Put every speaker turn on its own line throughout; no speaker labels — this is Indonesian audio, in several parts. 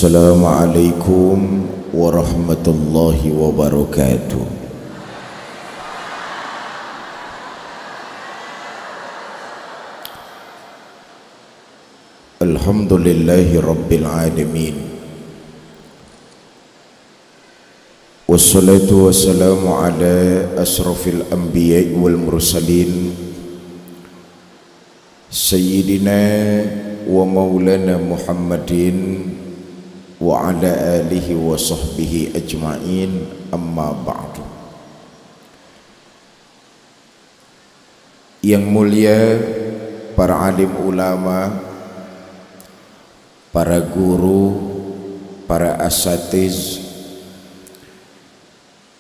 Assalamualaikum warahmatullahi wabarakatuh. Alhamdulillahi rabbil alamin. Wassalatu wassalamu ala asrafil anbiya'i wal mursalin Sayyidina wa maulana Muhammadin wa ala alihi wa sahbihi ajma'in, amma ba'du. Yang mulia para alim ulama, para guru, para asatiz,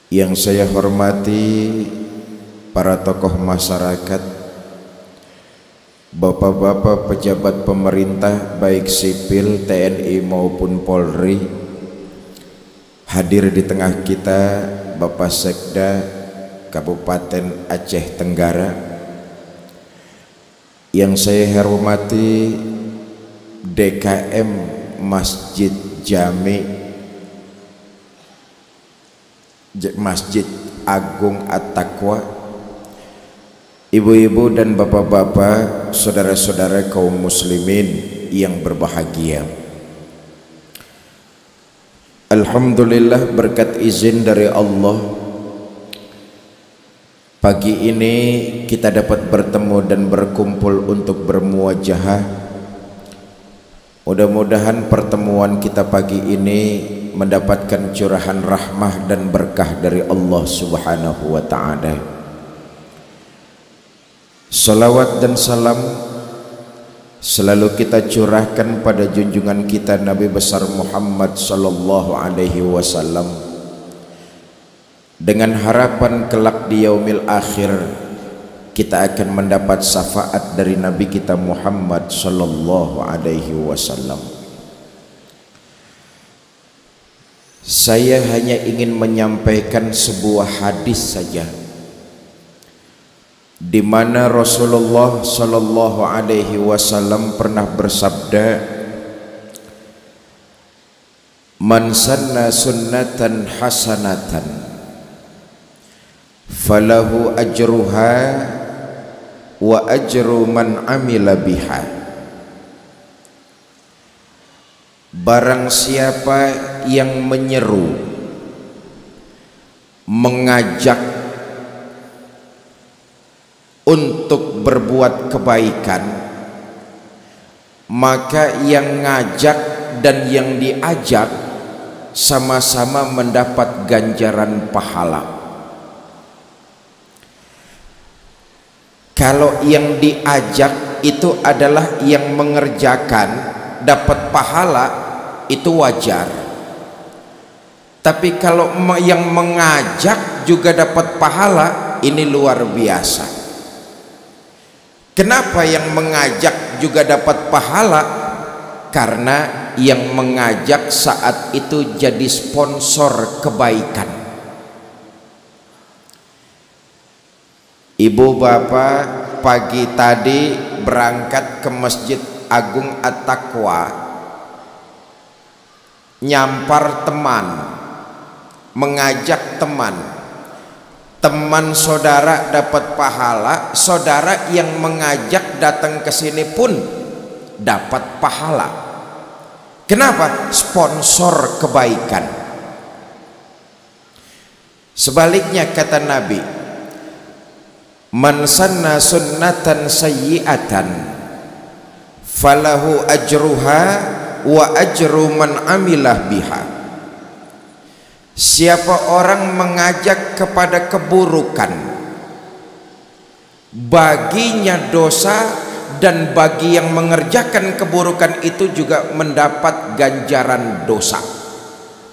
yang saya hormati para tokoh masyarakat, bapak-bapak pejabat pemerintah baik sipil, TNI maupun Polri, hadir di tengah kita Bapak Sekda Kabupaten Aceh Tenggara, yang saya hormati DKM Masjid Masjid Agung At-Taqwa, ibu-ibu dan bapak-bapak, saudara-saudara kaum muslimin yang berbahagia. Alhamdulillah, berkat izin dari Allah, pagi ini kita dapat bertemu dan berkumpul untuk bermuajahah. Mudah-mudahan pertemuan kita pagi ini mendapatkan curahan rahmah dan berkah dari Allah Subhanahu wa ta'ala. Salawat dan salam selalu kita curahkan pada junjungan kita Nabi besar Muhammad sallallahu alaihi wasallam, dengan harapan kelak di yaumil akhir kita akan mendapat syafaat dari Nabi kita Muhammad sallallahu alaihi wasallam. Saya hanya ingin menyampaikan sebuah hadis saja, di mana Rasulullah sallallahu alaihi wasallam pernah bersabda, "Man sanna sunnatan hasanatan falahu ajruha wa ajru man amila biha." Barang siapa yang menyeru, mengajak untuk berbuat kebaikan, maka yang ngajak dan yang diajak sama-sama mendapat ganjaran pahala. Kalau yang diajak itu adalah yang mengerjakan, dapat pahala, itu wajar. Tapi kalau yang mengajak juga dapat pahala, ini luar biasa. Kenapa yang mengajak juga dapat pahala? Karena yang mengajak saat itu jadi sponsor kebaikan. Ibu bapak pagi tadi berangkat ke Masjid Agung At-Taqwa, nyampar teman, mengajak teman saudara dapat pahala, saudara yang mengajak datang ke sini pun dapat pahala. Kenapa? Sponsor kebaikan. Sebaliknya kata Nabi, "Man sanna sunnatan sayyi'atan falahu ajruha wa ajru man amilah biha." Siapa orang mengajak kepada keburukan, baginya dosa, dan bagi yang mengerjakan keburukan itu juga mendapat ganjaran dosa.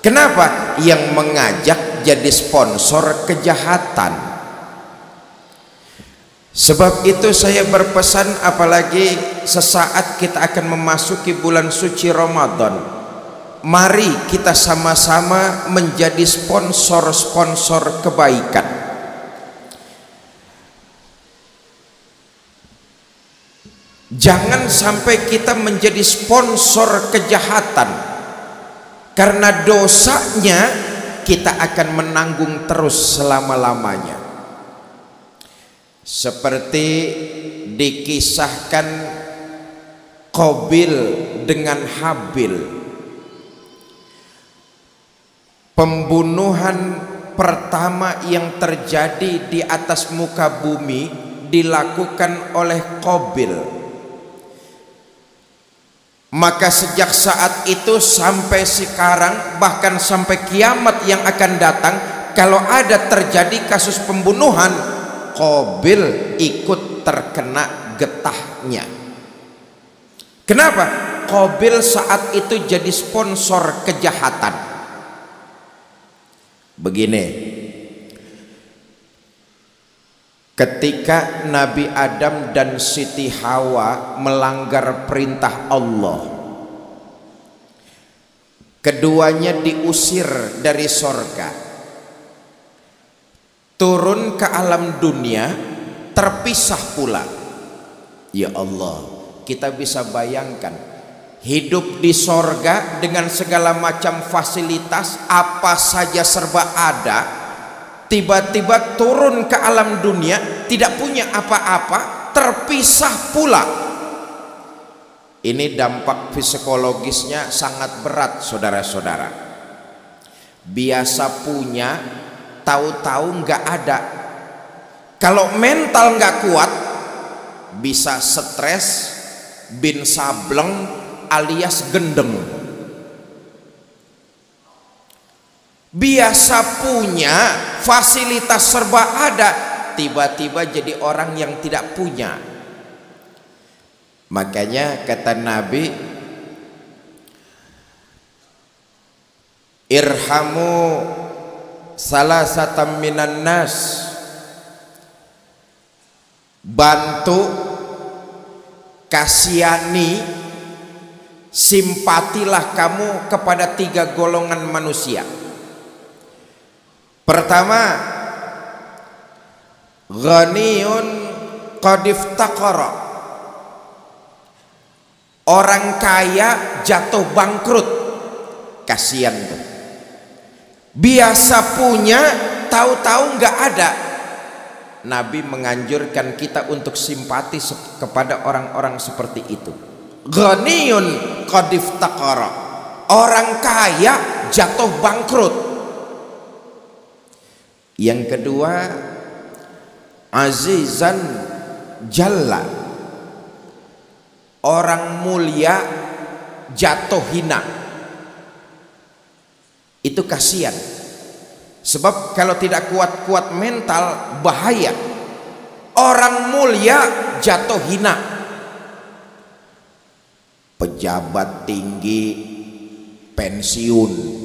Kenapa? Yang mengajak jadi sponsor kejahatan. Sebab itu saya berpesan, apalagi sesaat kita akan memasuki bulan suci Ramadan, mari kita sama-sama menjadi sponsor-sponsor kebaikan. Jangan sampai kita menjadi sponsor kejahatan. Karena dosanya kita akan menanggung terus selama-lamanya. Seperti dikisahkan Qabil dengan Habil. Pembunuhan pertama yang terjadi di atas muka bumi dilakukan oleh Qabil. Maka sejak saat itu sampai sekarang, bahkan sampai kiamat yang akan datang, kalau ada terjadi kasus pembunuhan, Qabil ikut terkena getahnya. Kenapa? Qabil saat itu jadi sponsor kejahatan. Begini, ketika Nabi Adam dan Siti Hawa melanggar perintah Allah, keduanya diusir dari sorga, turun ke alam dunia, terpisah pula. Ya Allah, kita bisa bayangkan hidup di sorga dengan segala macam fasilitas, apa saja serba ada, tiba-tiba turun ke alam dunia tidak punya apa-apa, terpisah pula. Ini dampak psikologisnya sangat berat, saudara-saudara. Biasa punya, tahu-tahu nggak ada. Kalau mental nggak kuat, bisa stres, bin sableng alias gendeng. Biasa punya, fasilitas serba ada, tiba-tiba jadi orang yang tidak punya. Makanya kata Nabi, irhamu salasatan minan nas, bantu, kasihani, simpatilah kamu kepada 3 golongan manusia. Pertama, ghaniyun qad iftaqara, orang kaya jatuh bangkrut, kasihan tuh. Biasa punya, tahu-tahu nggak ada. Nabi menganjurkan kita untuk simpati kepada orang-orang seperti itu. Ghaniyun qad iftaqara, orang kaya jatuh bangkrut. Yang kedua, azizan jalla, orang mulia jatuh hina. Itu kasihan. Sebab kalau tidak kuat-kuat mental, bahaya. Orang mulia jatuh hina. Pejabat tinggi pensiun.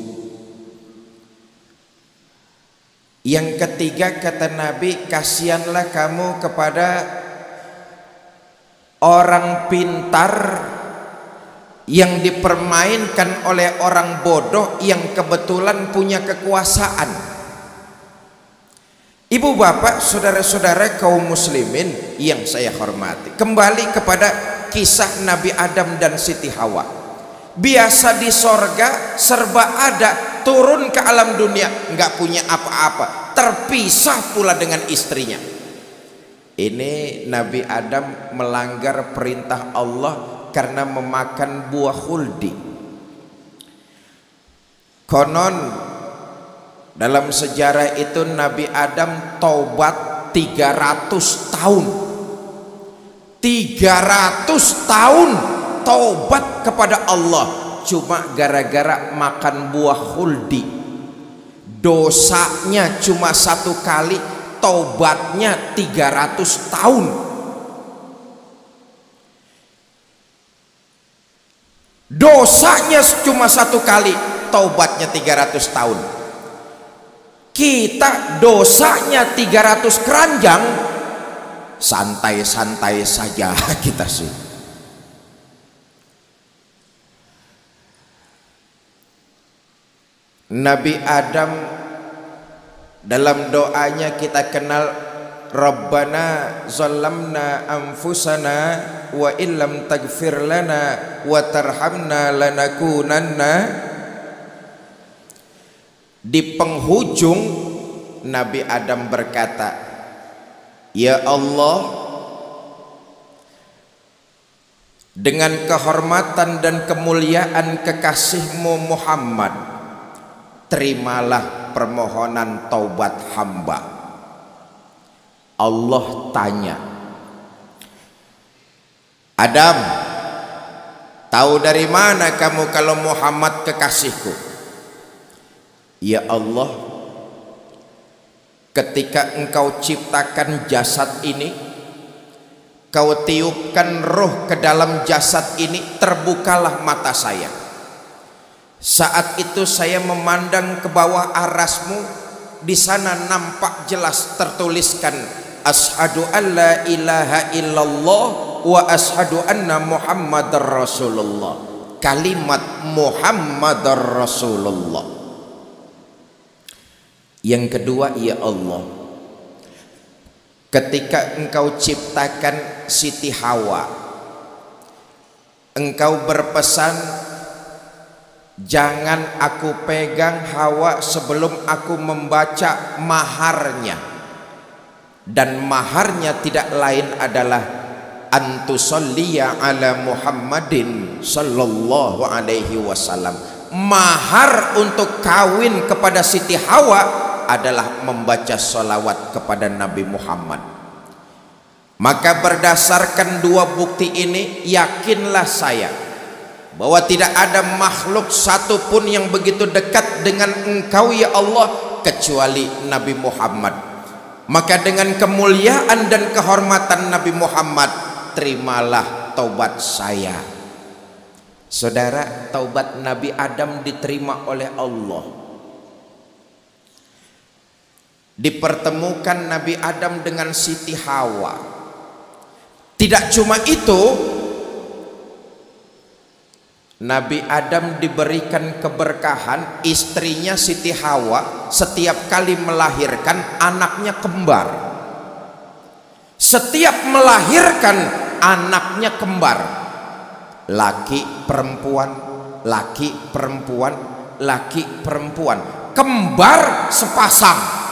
Yang ketiga kata Nabi, kasihanlah kamu kepada orang pintar yang dipermainkan oleh orang bodoh yang kebetulan punya kekuasaan. Ibu bapak, saudara-saudara kaum muslimin yang saya hormati, kembali kepada kisah Nabi Adam dan Siti Hawa. Biasa di sorga serba ada, turun ke alam dunia nggak punya apa-apa, terpisah pula dengan istrinya. Ini Nabi Adam melanggar perintah Allah karena memakan buah khuldi. Konon dalam sejarah itu Nabi Adam taubat 300 tahun. 300 tahun taubat kepada Allah, cuma gara-gara makan buah khuldi. Dosanya cuma 1 kali, taubatnya 300 tahun. Dosanya cuma 1 kali, taubatnya 300 tahun. Kita dosanya 300 keranjang, santai-santai saja kita sih. Nabi Adam dalam doanya kita kenal, Rabbana zalamna anfusana wa illam taghfir lana wa tarhamna lanakunanna Di penghujung Nabi Adam berkata, "Ya Allah, dengan kehormatan dan kemuliaan kekasihmu Muhammad, terimalah permohonan taubat hamba." Allah tanya, "Adam, tahu dari mana kamu kalau Muhammad kekasihku?" "Ya Allah, ketika engkau ciptakan jasad ini, kau tiupkan roh ke dalam jasad ini, terbukalah mata saya. Saat itu saya memandang ke bawah arasmu, di sana nampak jelas tertuliskan, asyhadu an la ilaha illallah wa asyhadu anna Muhammadar Rasulullah." Kalimat Muhammadar Rasulullah. Yang kedua, ya Allah, ketika engkau ciptakan Siti Hawa, engkau berpesan, jangan aku pegang Hawa sebelum aku membaca maharnya, dan maharnya tidak lain adalah antusolliya ala Muhammadin sallallahu alaihi wasallam. Mahar untuk kawin kepada Siti Hawa adalah membaca sholawat kepada Nabi Muhammad. Maka berdasarkan dua bukti ini, yakinlah saya bahwa tidak ada makhluk satupun yang begitu dekat dengan engkau ya Allah kecuali Nabi Muhammad. Maka dengan kemuliaan dan kehormatan Nabi Muhammad, terimalah taubat saya. Saudara, taubat Nabi Adam diterima oleh Allah. Dipertemukan Nabi Adam dengan Siti Hawa. Tidak cuma itu, Nabi Adam diberikan keberkahan, istrinya Siti Hawa setiap kali melahirkan anaknya kembar. Setiap melahirkan anaknya kembar, laki perempuan, laki perempuan, laki perempuan, kembar sepasang.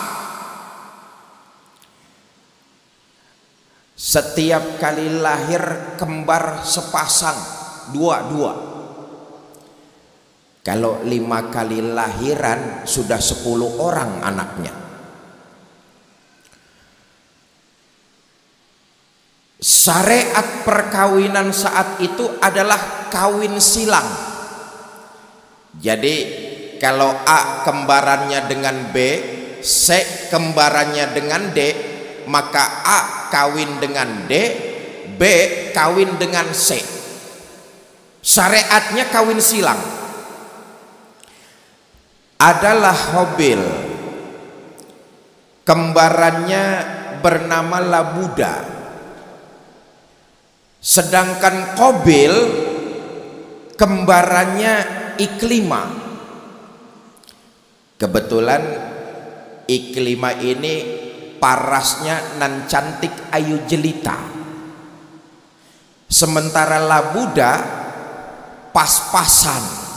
Setiap kali lahir kembar sepasang, dua-dua. Kalau 5 kali lahiran sudah 10 orang anaknya. Syariat perkawinan saat itu adalah kawin silang. Jadi kalau A kembarannya dengan B, C kembarannya dengan D, maka A kawin dengan D, B kawin dengan C. Syariatnya kawin silang. Adalah Habil, kembarannya bernama Labuda, sedangkan Qabil kembarannya Iklima. Kebetulan Iklima ini parasnya nan cantik ayu jelita, sementara Labuda pas-pasan.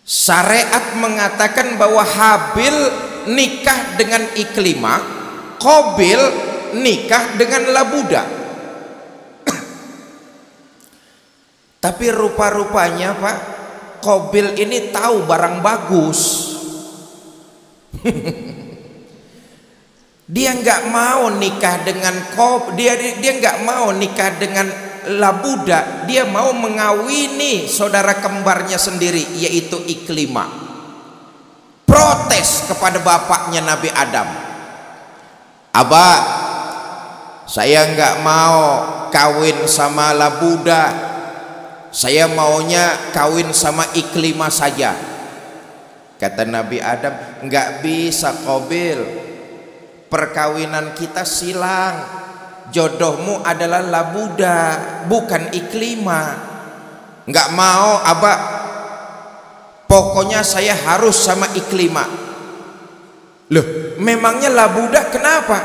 Syariat mengatakan bahwa Habil nikah dengan Iklima, Qabil nikah dengan Labuda. Tapi rupa-rupanya Pak, Qabil ini tahu barang bagus. Dia nggak mau nikah dengan dia nggak mau nikah dengan Labuda, dia mau mengawini saudara kembarnya sendiri yaitu Iklima. Protes kepada bapaknya Nabi Adam, "Abah, saya nggak mau kawin sama Labuda, saya maunya kawin sama Iklima saja." Kata Nabi Adam, "Nggak bisa Qabil, perkawinan kita silang. Jodohmu adalah Labuda, bukan Iklima. Nggak mau Abah, pokoknya saya harus sama Iklima." Loh, memangnya Labuda kenapa?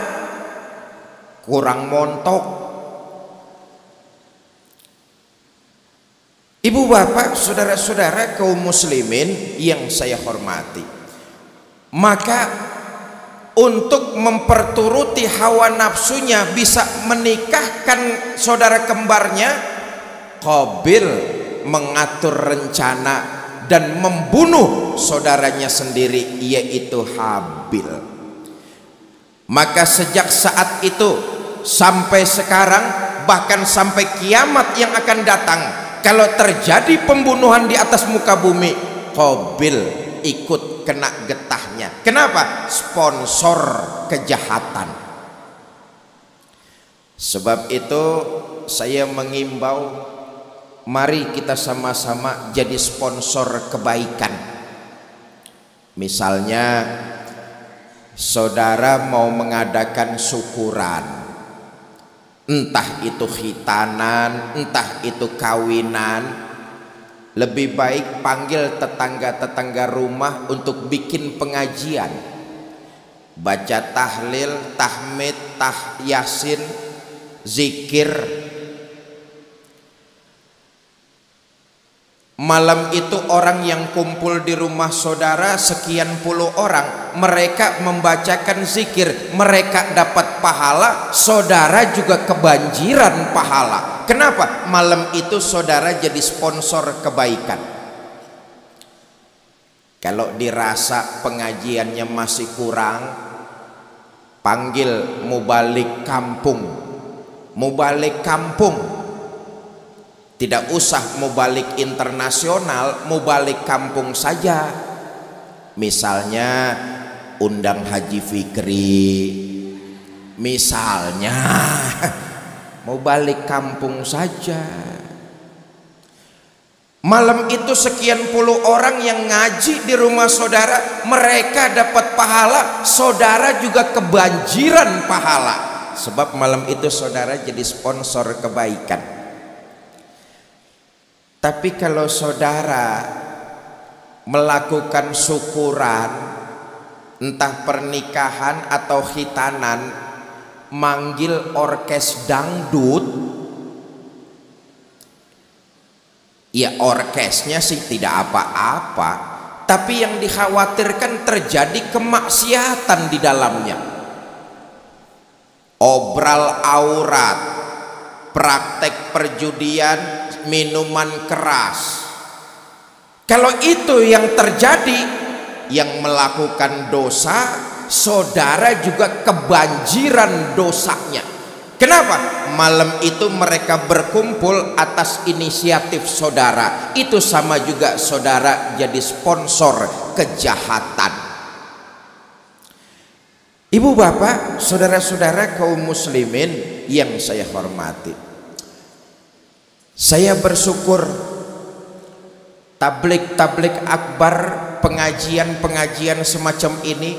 Kurang montok. Ibu bapak, saudara-saudara kaum muslimin yang saya hormati, maka untuk memperturuti hawa nafsunya bisa menikahkan saudara kembarnya, Qabil mengatur rencana dan membunuh saudaranya sendiri, yaitu Habil. Maka sejak saat itu sampai sekarang, bahkan sampai kiamat yang akan datang, kalau terjadi pembunuhan di atas muka bumi, Qabil ikut kena getahnya. Kenapa? Sponsor kejahatan. Sebab itu saya mengimbau, mari kita sama-sama jadi sponsor kebaikan. Misalnya saudara mau mengadakan syukuran, entah itu khitanan, entah itu kawinan, lebih baik panggil tetangga-tetangga rumah untuk bikin pengajian, baca tahlil, tahmid, yasin, zikir. Malam itu orang yang kumpul di rumah saudara sekian puluh orang, mereka membacakan zikir, mereka dapat pahala, saudara juga kebanjiran pahala. Kenapa? Malam itu saudara jadi sponsor kebaikan. Kalau dirasa pengajiannya masih kurang, panggil mubalik kampung. Mubalik kampung, tidak usah mubalik internasional, mubalik kampung saja. Misalnya undang Haji Fikri, misalnya mubalik kampung saja. Malam itu sekian puluh orang yang ngaji di rumah saudara, mereka dapat pahala, saudara juga kebanjiran pahala. Sebab malam itu saudara jadi sponsor kebaikan. Tapi kalau saudara melakukan syukuran, entah pernikahan atau khitanan, manggil orkes dangdut, ya orkesnya sih tidak apa-apa, tapi yang dikhawatirkan terjadi kemaksiatan di dalamnya. Obral aurat, praktek perjudian, minuman keras. Kalau itu yang terjadi, yang melakukan dosa, saudara juga kebanjiran dosanya. Kenapa? Malam itu mereka berkumpul atas inisiatif saudara. Itu sama juga saudara jadi sponsor kejahatan. Ibu bapak, saudara-saudara kaum muslimin yang saya hormati, saya bersyukur tablik akbar, pengajian-pengajian semacam ini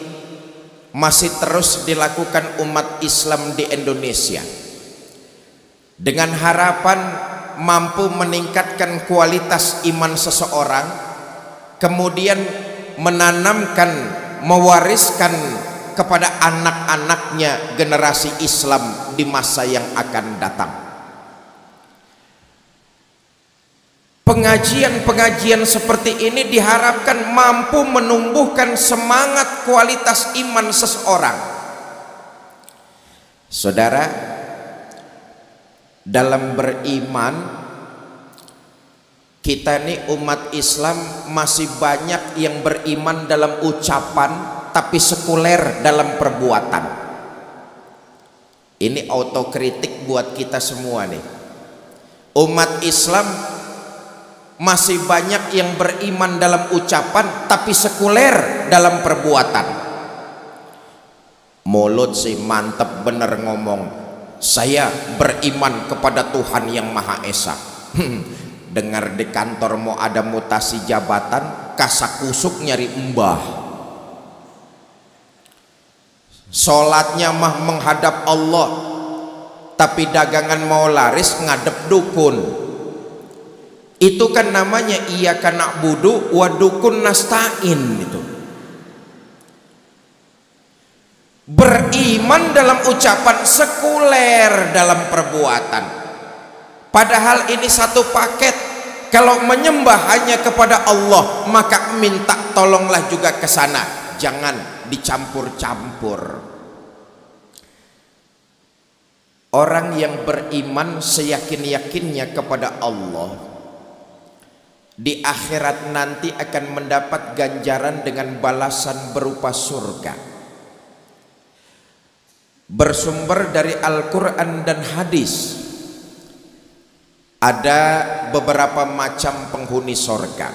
masih terus dilakukan umat Islam di Indonesia, dengan harapan mampu meningkatkan kualitas iman seseorang, kemudian menanamkan, mewariskan kepada anak-anaknya generasi Islam di masa yang akan datang. Pengajian-pengajian seperti ini diharapkan mampu menumbuhkan semangat kualitas iman seseorang. Saudara, dalam beriman, kita ini umat Islam masih banyak yang beriman dalam ucapan tapi sekuler dalam perbuatan. Ini autokritik buat kita semua nih. Umat Islam masih banyak yang beriman dalam ucapan tapi sekuler dalam perbuatan. Mulut sih mantep bener ngomong, saya beriman kepada Tuhan yang Maha Esa. Dengar di kantor mau ada mutasi jabatan, kasak kusuk nyari embah. Sholatnya mah menghadap Allah, tapi dagangan mau laris ngadep dukun. Itu kan namanya iyyaka na'budu wa dukun nasta'in. Itu beriman dalam ucapan, sekuler dalam perbuatan. Padahal ini satu paket. Kalau menyembah hanya kepada Allah, maka minta tolonglah juga ke sana, jangan dicampur-campur. Orang yang beriman seyakin-yakinnya kepada Allah, di akhirat nanti akan mendapat ganjaran dengan balasan berupa surga. Bersumber dari Al-Quran dan hadis, ada beberapa macam penghuni sorga.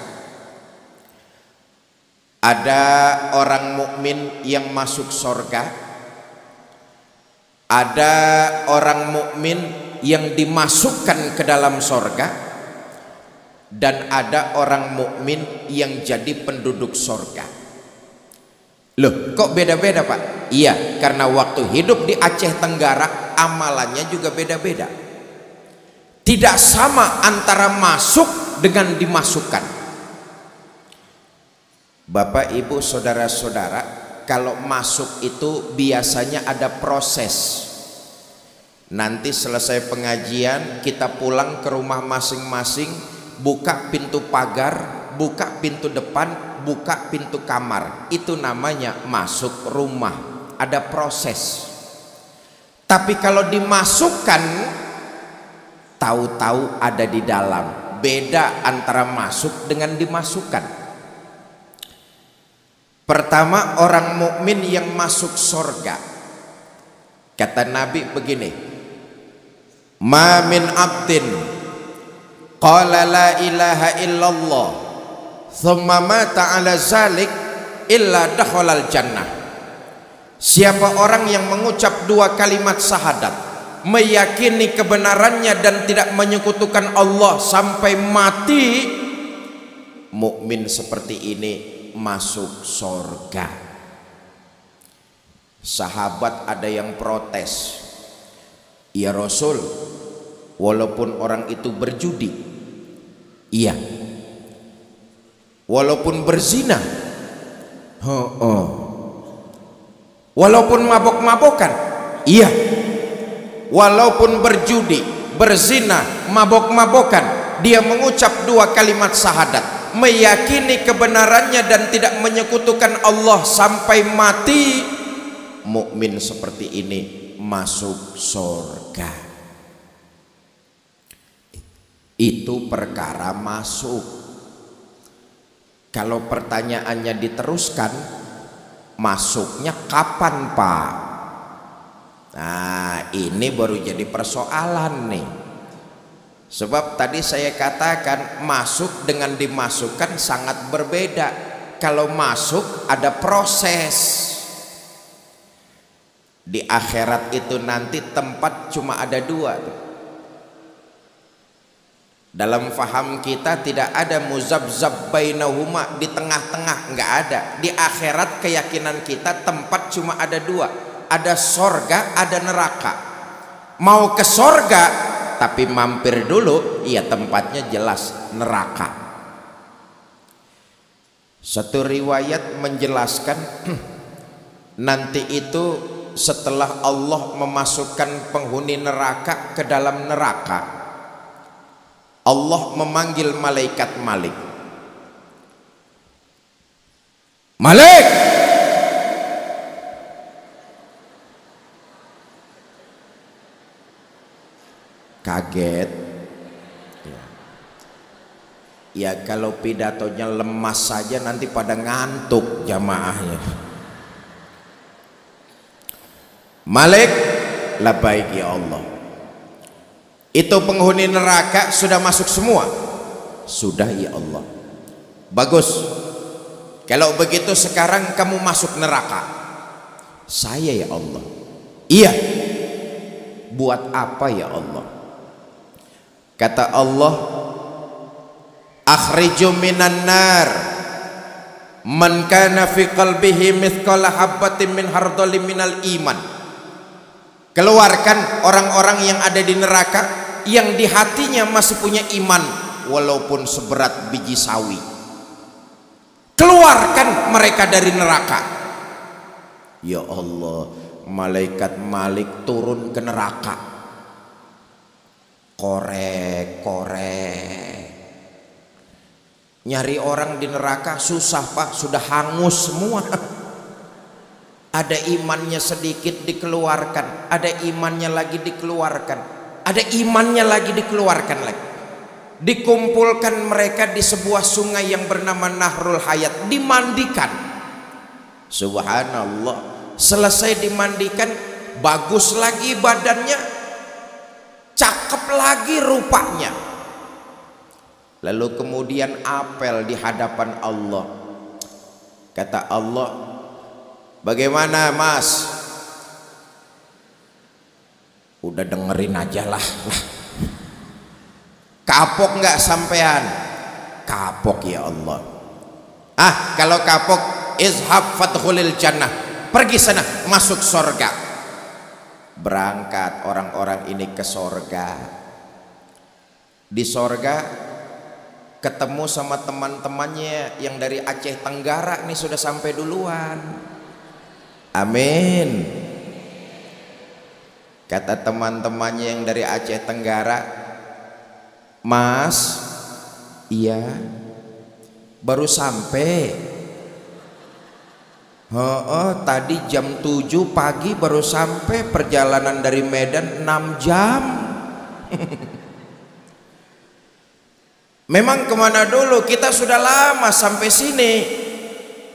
Ada orang mukmin yang masuk sorga, ada orang mukmin yang dimasukkan ke dalam sorga, dan ada orang mukmin yang jadi penduduk sorga. Loh, kok beda-beda Pak? Iya, karena waktu hidup di Aceh Tenggara amalannya juga beda-beda. Tidak sama antara masuk dengan dimasukkan. Bapak, Ibu, saudara-saudara, kalau masuk itu biasanya ada proses. Nanti selesai pengajian kita pulang ke rumah masing-masing, buka pintu pagar, buka pintu depan, buka pintu kamar. Itu namanya masuk rumah. Ada proses. Tapi kalau dimasukkan, tahu-tahu ada di dalam. Beda antara masuk dengan dimasukkan. Pertama, orang mukmin yang masuk surga. Kata Nabi begini, ma min abdin qala la ilaha illallah thumma mata ala zalik illa dakhalal jannah. Siapa orang yang mengucap dua kalimat syahadat, meyakini kebenarannya dan tidak menyekutukan Allah sampai mati, mukmin seperti ini masuk surga. Sahabat ada yang protes, ya Rasul, walaupun orang itu berjudi, iya, walaupun berzina, walaupun mabok-mabokan, iya, walaupun berjudi, berzina, mabok-mabokan, dia mengucap dua kalimat syahadat, meyakini kebenarannya dan tidak menyekutukan Allah sampai mati, mukmin seperti ini masuk surga. Itu perkara masuk. Kalau pertanyaannya diteruskan, masuknya kapan Pak? Nah, ini baru jadi persoalan nih. Sebab tadi saya katakan masuk dengan dimasukkan sangat berbeda. Kalau masuk ada proses. Di akhirat itu nanti tempat cuma ada dua. Dalam faham kita tidak ada muzabzab bainahuma, di tengah-tengah, nggak ada. Di akhirat keyakinan kita tempat cuma ada dua. Ada sorga, ada neraka. Mau ke sorga tapi mampir dulu, ya tempatnya jelas neraka. Satu riwayat menjelaskan nanti itu setelah Allah memasukkan penghuni neraka ke dalam neraka, Allah memanggil malaikat Malik. Malik, kaget ya, kalau pidatonya lemas saja nanti pada ngantuk jamaahnya. Malik, labbaik ya Allah, itu penghuni neraka sudah masuk semua? Sudah ya Allah. Bagus, kalau begitu sekarang kamu masuk neraka. Saya ya Allah. Iya. Buat apa ya Allah? Kata Allah, akhriju minan nar man kana fi qalbihi mithqala habbatin min hardalin minal iman. Keluarkan orang-orang yang ada di neraka yang di hatinya masih punya iman walaupun seberat biji sawi. Keluarkan mereka dari neraka. Ya Allah, malaikat Malik turun ke neraka. Korek, Nyari orang di neraka susah Pak, sudah hangus semua. Ada imannya sedikit dikeluarkan, ada imannya lagi dikeluarkan, ada imannya lagi dikeluarkan lagi. Dikumpulkan mereka di sebuah sungai yang bernama Nahrul Hayat, dimandikan. Subhanallah, selesai dimandikan, bagus lagi badannya, cakep lagi rupanya. Lalu kemudian apel di hadapan Allah. Kata Allah, bagaimana Mas? Udah dengerin aja lah. Kapok nggak sampean? Kapok ya Allah. Kalau kapok, izhab fadkhulil jannah. Pergi sana, masuk sorga. Berangkat orang-orang ini ke sorga. Di sorga ketemu sama teman-temannya yang dari Aceh Tenggara nih, sudah sampai duluan. Amin. Kata teman-temannya yang dari Aceh Tenggara, Mas, iya, baru sampai. Tadi jam 7 pagi baru sampai, perjalanan dari Medan 6 jam. Memang kemana dulu, kita sudah lama sampai sini.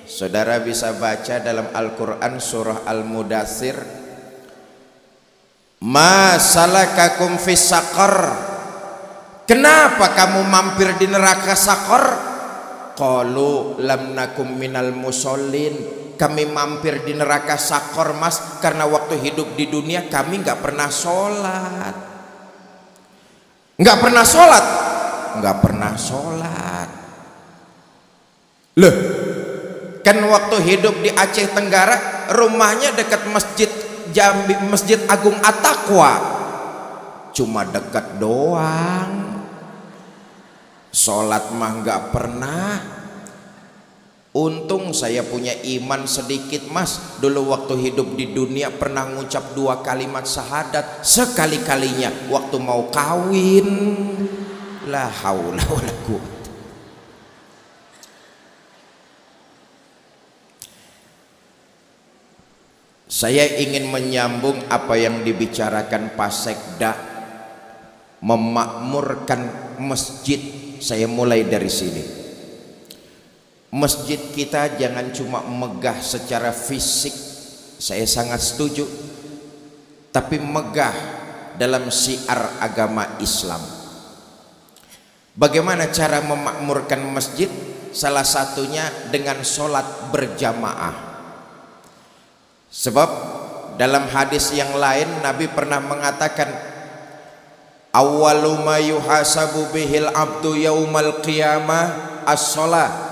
Saudara bisa baca dalam Al-Quran surah Al-Mudaththir, ma salakakum fis saqar, kenapa kamu mampir di neraka Saqar? Qalu lam nakum minal musallin, kami mampir di neraka Saqar Mas karena waktu hidup di dunia kami nggak pernah sholat. Nggak pernah sholat? Nggak pernah sholat. Loh, kan waktu hidup di Aceh Tenggara rumahnya dekat Masjid Jambi, Masjid Agung At-Taqwa, cuma dekat doang. Sholat mah nggak pernah. Untung saya punya iman sedikit Mas. Dulu waktu hidup di dunia pernah ngucap 2 kalimat syahadat, sekali-kalinya waktu mau kawin. La haula wala quwwata. Saya ingin menyambung apa yang dibicarakan Pak Sekda, memakmurkan masjid. Saya mulai dari sini. Masjid kita jangan cuma megah secara fisik, saya sangat setuju, tapi megah dalam syiar agama Islam. Bagaimana cara memakmurkan masjid? Salah satunya dengan sholat berjamaah. Sebab dalam hadis yang lain Nabi pernah mengatakan, awwalu ma yuhasabu bihil abdu yaumal qiyamah as-sholah.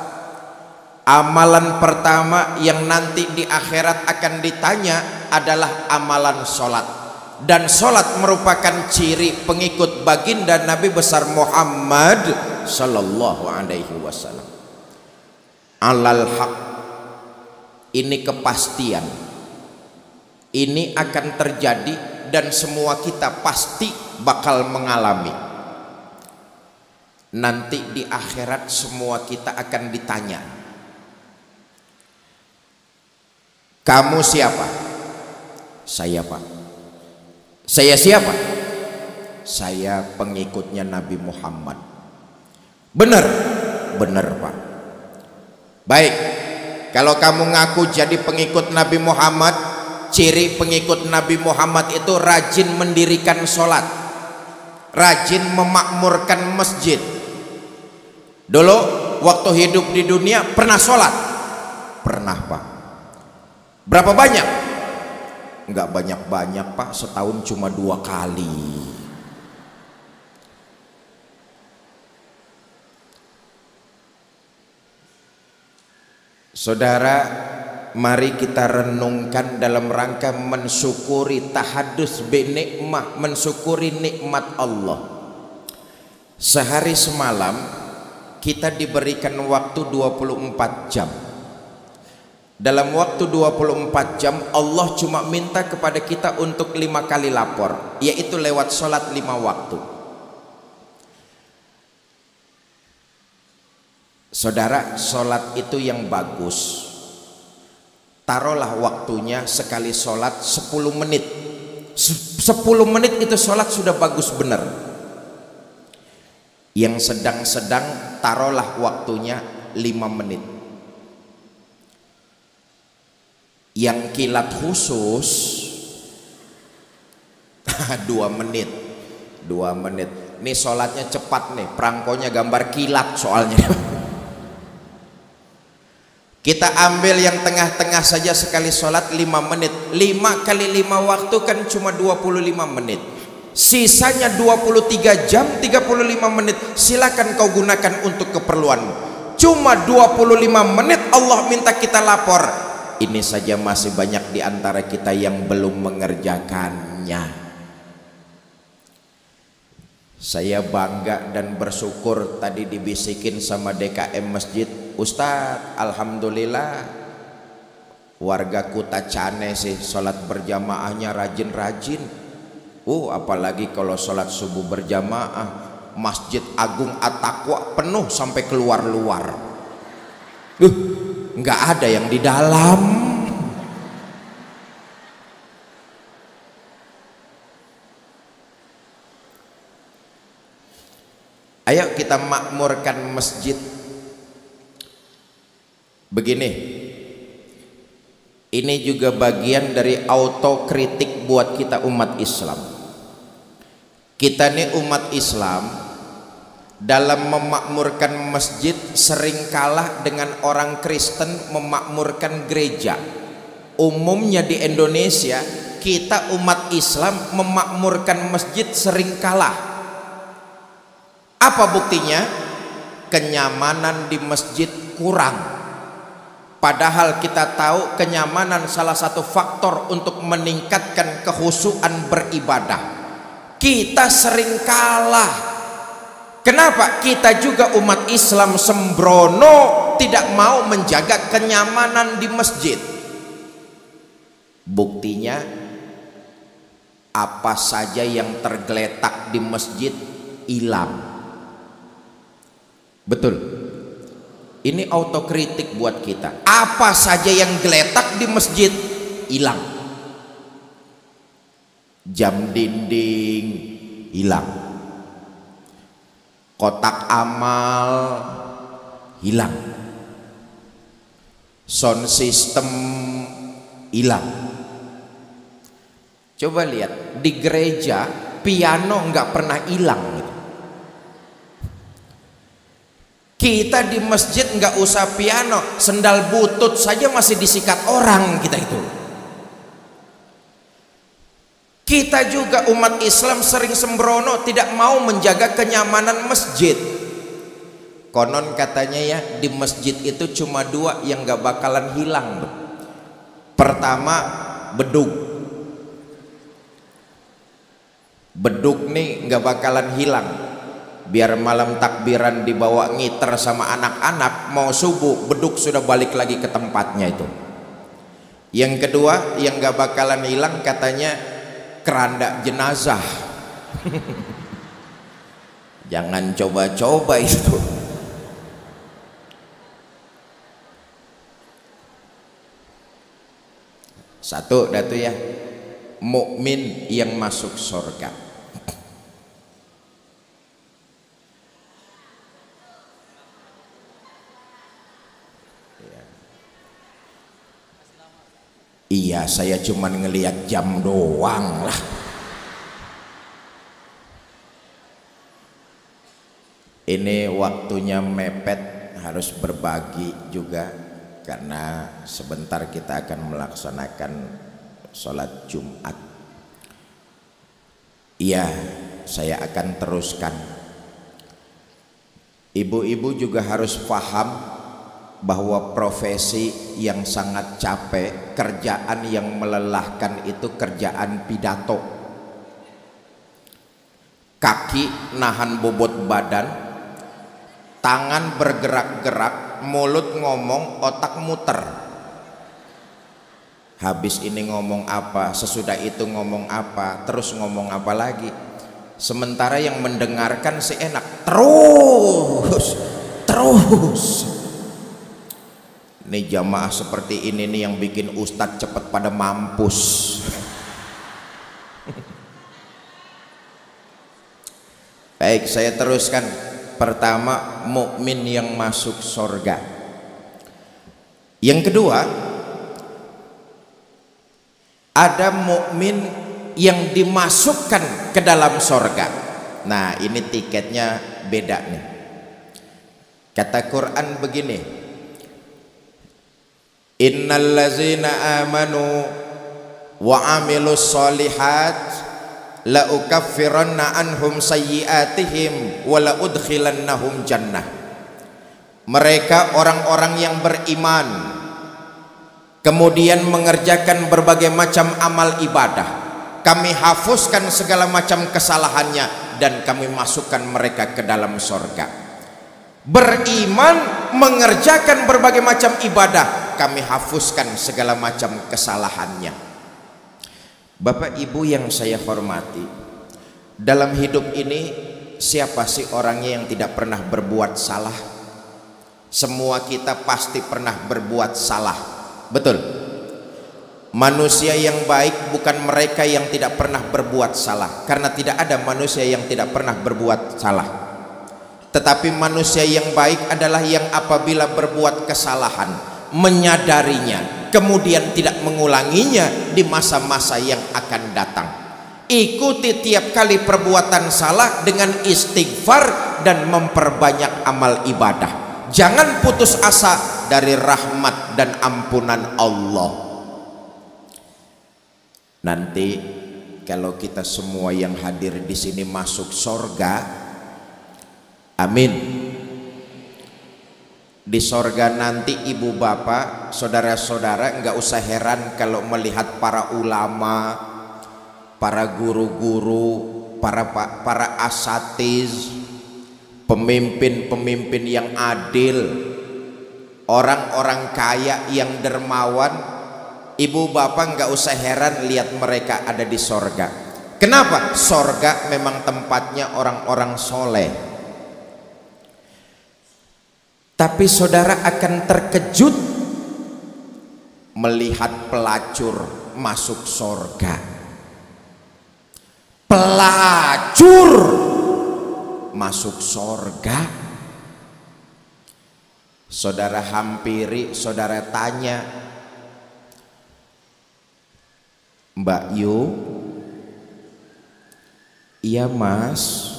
Amalan pertama yang nanti di akhirat akan ditanya adalah amalan sholat. Dan sholat merupakan ciri pengikut baginda Nabi besar Muhammad sallallahu alaihi wasallam. Alal haq, ini kepastian, ini akan terjadi dan semua kita pasti bakal mengalami. Nanti di akhirat semua kita akan ditanya, kamu siapa? Saya Pak. Saya siapa? Saya pengikutnya Nabi Muhammad. Benar? Benar Pak. Baik, kalau kamu ngaku jadi pengikut Nabi Muhammad, ciri pengikut Nabi Muhammad itu rajin mendirikan sholat, rajin memakmurkan masjid. Dulu waktu hidup di dunia pernah sholat? Pernah Pak. Berapa banyak? Enggak banyak-banyak Pak, setahun cuma 2 kali. Saudara, mari kita renungkan dalam rangka mensyukuri tahadus bi nikmah, mensyukuri nikmat Allah. Sehari semalam kita diberikan waktu 24 jam. Dalam waktu 24 jam Allah cuma minta kepada kita untuk 5 kali lapor, yaitu lewat sholat 5 waktu. Saudara, sholat itu yang bagus, taruhlah waktunya sekali sholat 10 menit. 10 menit itu sholat sudah bagus benar. Yang sedang-sedang taruhlah waktunya 5 menit. Yang kilat khusus 2 menit. 2 menit. Ini sholatnya cepat nih, perangkonya gambar kilat soalnya. Kita ambil yang tengah-tengah saja sekali sholat 5 menit. 5 kali 5 waktu kan cuma 25 menit. Sisanya 23 jam 35 menit silakan kau gunakan untuk keperluanmu. Cuma 25 menit Allah minta kita lapor. Ini saja masih banyak di antara kita yang belum mengerjakannya. Saya bangga dan bersyukur tadi dibisikin sama DKM masjid, Ustadz, alhamdulillah warga Kuta Cane sih sholat berjamaahnya rajin-rajin. Apalagi kalau sholat subuh berjamaah, Masjid Agung At-Taqwa penuh sampai keluar-luar. Nggak ada yang di dalam. Ayo kita makmurkan masjid. Begini, ini juga bagian dari autokritik buat kita umat Islam. Kita nih umat Islam dalam memakmurkan masjid sering kalah dengan orang Kristen memakmurkan gereja. Umumnya di Indonesia kita umat Islam memakmurkan masjid sering kalah. Apa buktinya? Kenyamanan di masjid kurang. Padahal kita tahu kenyamanan salah satu faktor untuk meningkatkan kekhusyuan beribadah. Kita sering kalah. Kenapa? Kita juga umat Islam sembrono, tidak mau menjaga kenyamanan di masjid. Buktinya apa saja yang tergeletak di masjid hilang. Betul. Ini autokritik buat kita. Apa saja yang geletak di masjid hilang. Jam dinding hilang. Kotak amal hilang. Sound system hilang. Coba lihat di gereja piano nggak pernah hilang gitu. Kita di masjid nggak usah piano, sendal butut saja masih disikat orang kita itu. Kita juga umat Islam sering sembrono, tidak mau menjaga kenyamanan masjid. Konon katanya ya di masjid itu cuma 2 yang nggak bakalan hilang. Pertama beduk. Beduk nih nggak bakalan hilang. Biar malam takbiran dibawa ngiter sama anak-anak, mau subuh beduk sudah balik lagi ke tempatnya itu. Yang kedua yang gak bakalan hilang katanya keranda jenazah. Jangan coba-coba itu. Satu datu ya, mukmin yang masuk surga. Iya, saya cuma ngelihat jam doang lah. Ini waktunya mepet, harus berbagi juga karena sebentar kita akan melaksanakan sholat Jumat. Iya, saya akan teruskan. Ibu-ibu juga harus paham bahwa profesi yang sangat capek, kerjaan yang melelahkan itu kerjaan pidato. Kaki nahan bobot badan, tangan bergerak-gerak, mulut ngomong, otak muter. Habis ini ngomong apa, sesudah itu ngomong apa, terus ngomong apa lagi. Sementara yang mendengarkan sih enak, terus Ini jamaah seperti ini nih yang bikin ustadz cepat pada mampus. Baik, saya teruskan. Pertama, mukmin yang masuk surga. Yang kedua, ada mukmin yang dimasukkan ke dalam surga. Nah, ini tiketnya beda nih. Kata Quran begini, innal ladzina amanu wa amilus solihat la ukaffiranna anhum sayyiatihim wa la udkhilannahum jannah. Mereka orang-orang yang beriman kemudian mengerjakan berbagai macam amal ibadah, kami hapuskan segala macam kesalahannya dan kami masukkan mereka ke dalam surga. Beriman, mengerjakan berbagai macam ibadah, kami hapuskan segala macam kesalahannya. Bapak Ibu yang saya hormati, dalam hidup ini siapa sih orangnya yang tidak pernah berbuat salah? Semua kita pasti pernah berbuat salah, betul? Manusia yang baik bukan mereka yang tidak pernah berbuat salah, karena tidak ada manusia yang tidak pernah berbuat salah. Tetapi manusia yang baik adalah yang apabila berbuat kesalahan menyadarinya, kemudian tidak mengulanginya di masa-masa yang akan datang. Ikuti tiap kali perbuatan salah dengan istighfar dan memperbanyak amal ibadah. Jangan putus asa dari rahmat dan ampunan Allah. Nanti kalau kita semua yang hadir di sini masuk surga, amin. Di sorga nanti ibu bapak, saudara-saudara nggak usah heran kalau melihat para ulama, para guru-guru, para asatiz, pemimpin-pemimpin yang adil, orang-orang kaya yang dermawan. Ibu bapak nggak usah heran lihat mereka ada di sorga. Kenapa? Sorga memang tempatnya orang-orang soleh. Tapi saudara akan terkejut melihat pelacur masuk surga. Pelacur masuk surga. Saudara hampiri, saudara tanya, Mbak Yu, iya mas,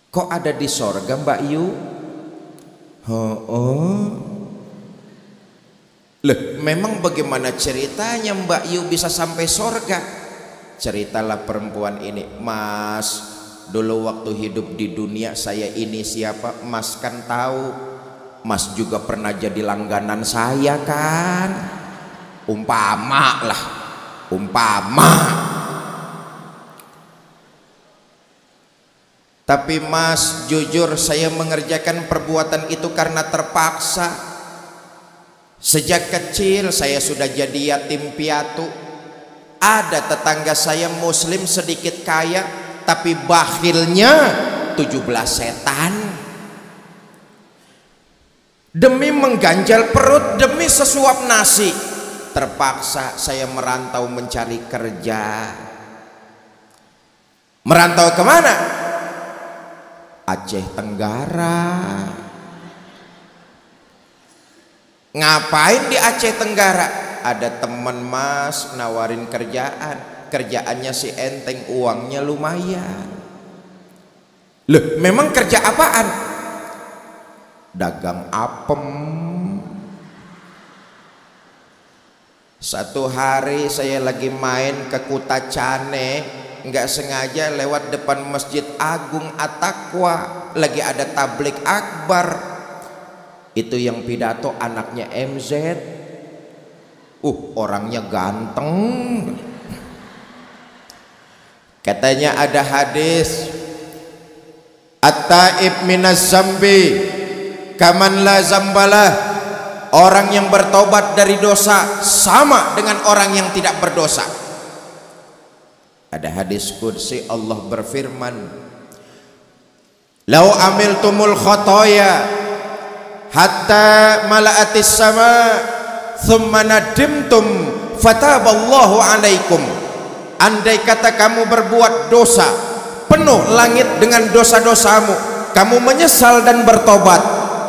kok ada di surga Mbak Yu? Loh, memang bagaimana ceritanya Mbak Yu bisa sampai surga? Ceritalah perempuan ini, mas, dulu waktu hidup di dunia saya ini siapa? Mas kan tahu, mas juga pernah jadi langganan saya kan? Umpama lah, umpama. Tapi mas, jujur saya mengerjakan perbuatan itu karena terpaksa. Sejak kecil saya sudah jadi yatim piatu. Ada tetangga saya muslim sedikit kaya, tapi bakhilnya 17 setan. Demi mengganjal perut, demi sesuap nasi, terpaksa saya merantau mencari kerja. Merantau kemana? Aceh Tenggara. Ngapain di Aceh Tenggara? Ada teman mas nawarin kerjaan, kerjaannya si enteng, uangnya lumayan. Loh, memang kerja apaan? Dagang apem. Satu hari saya lagi main ke Kutacane, nggak sengaja lewat depan Masjid Agung At-Taqwa, lagi ada tablik akbar. Itu yang pidato anaknya MZ. Orangnya ganteng. Katanya ada hadis, at-taib minaz zambi kaman la zambalah. Orang yang bertobat dari dosa sama dengan orang yang tidak berdosa. Ada hadis qudsi, Allah berfirman, "Lau amiltumul khotoya hatta mala'atis sama thumma nadimtum fataballahu alaikum. Andai kata kamu berbuat dosa, penuh langit dengan dosa-dosamu, kamu menyesal dan bertobat,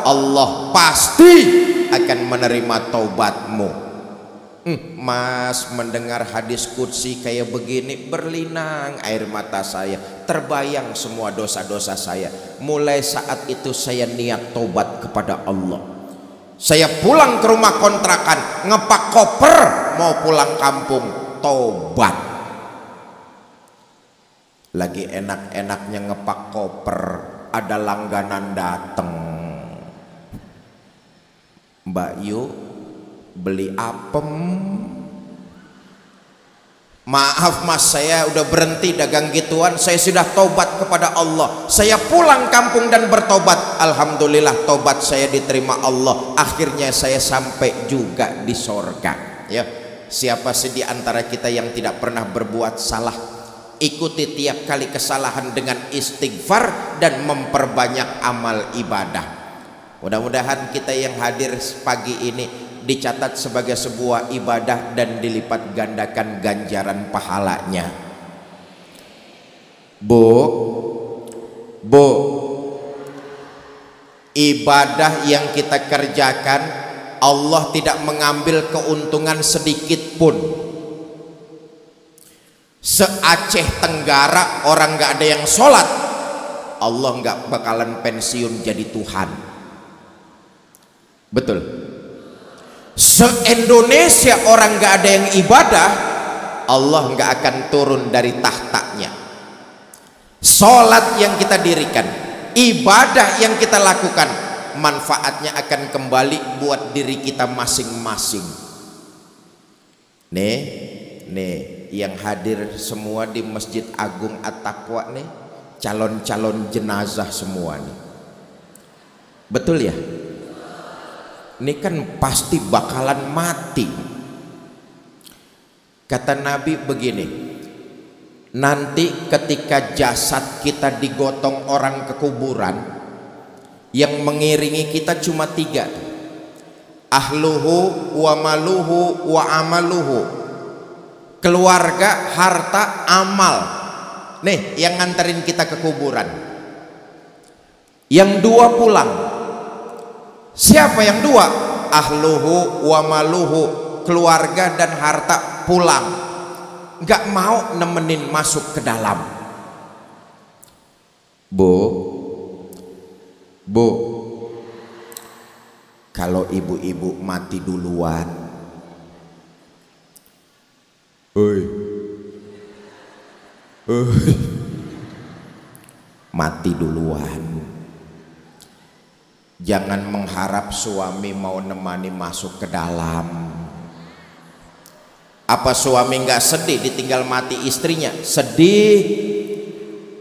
Allah pasti akan menerima taubatmu. Mas mendengar hadis qudsi kayak begini, berlinang air mata saya, terbayang semua dosa-dosa saya. Mulai saat itu saya niat taubat kepada Allah. Saya pulang ke rumah kontrakan, ngepak koper mau pulang kampung, taubat. Lagi enak-enaknya ngepak koper, ada langganan dateng, Mbak Yu beli apem. Maaf mas, saya udah berhenti dagang gituan, saya sudah tobat kepada Allah, saya pulang kampung dan bertobat. Alhamdulillah tobat saya diterima Allah, akhirnya saya sampai juga di sorga. Ya, siapa sih di antara kita yang tidak pernah berbuat salah? Ikuti tiap kali kesalahan dengan istighfar dan memperbanyak amal ibadah. Mudah-mudahan kita yang hadir pagi ini dicatat sebagai sebuah ibadah dan dilipat gandakan ganjaran pahalanya. Bu, ibadah yang kita kerjakan Allah tidak mengambil keuntungan sedikit pun. Se-Aceh Tenggara orang gak ada yang sholat, Allah gak bakalan pensiun jadi Tuhan. Betul. Se-Indonesia orang gak ada yang ibadah, Allah gak akan turun dari tahtanya. Sholat yang kita dirikan, ibadah yang kita lakukan, manfaatnya akan kembali buat diri kita masing-masing. Nih yang hadir semua di Masjid Agung At-Taqwa nih, calon-calon jenazah semua nih. Betul ya? Ini kan pasti bakalan mati. Kata Nabi begini, nanti ketika jasad kita digotong orang ke kuburan, yang mengiringi kita cuma 3, ahluhu wa maluhu wa amaluhu. Keluarga, harta, amal. Nih yang nganterin kita ke kuburan. Yang 2 pulang. Siapa yang 2? Ahluhu wa maluhu, keluarga dan harta pulang, gak mau nemenin masuk ke dalam. Bu, kalau ibu-ibu mati duluan, mati duluan, jangan mengharap suami mau nemani masuk ke dalam. Apa suami nggak sedih ditinggal mati istrinya? Sedih.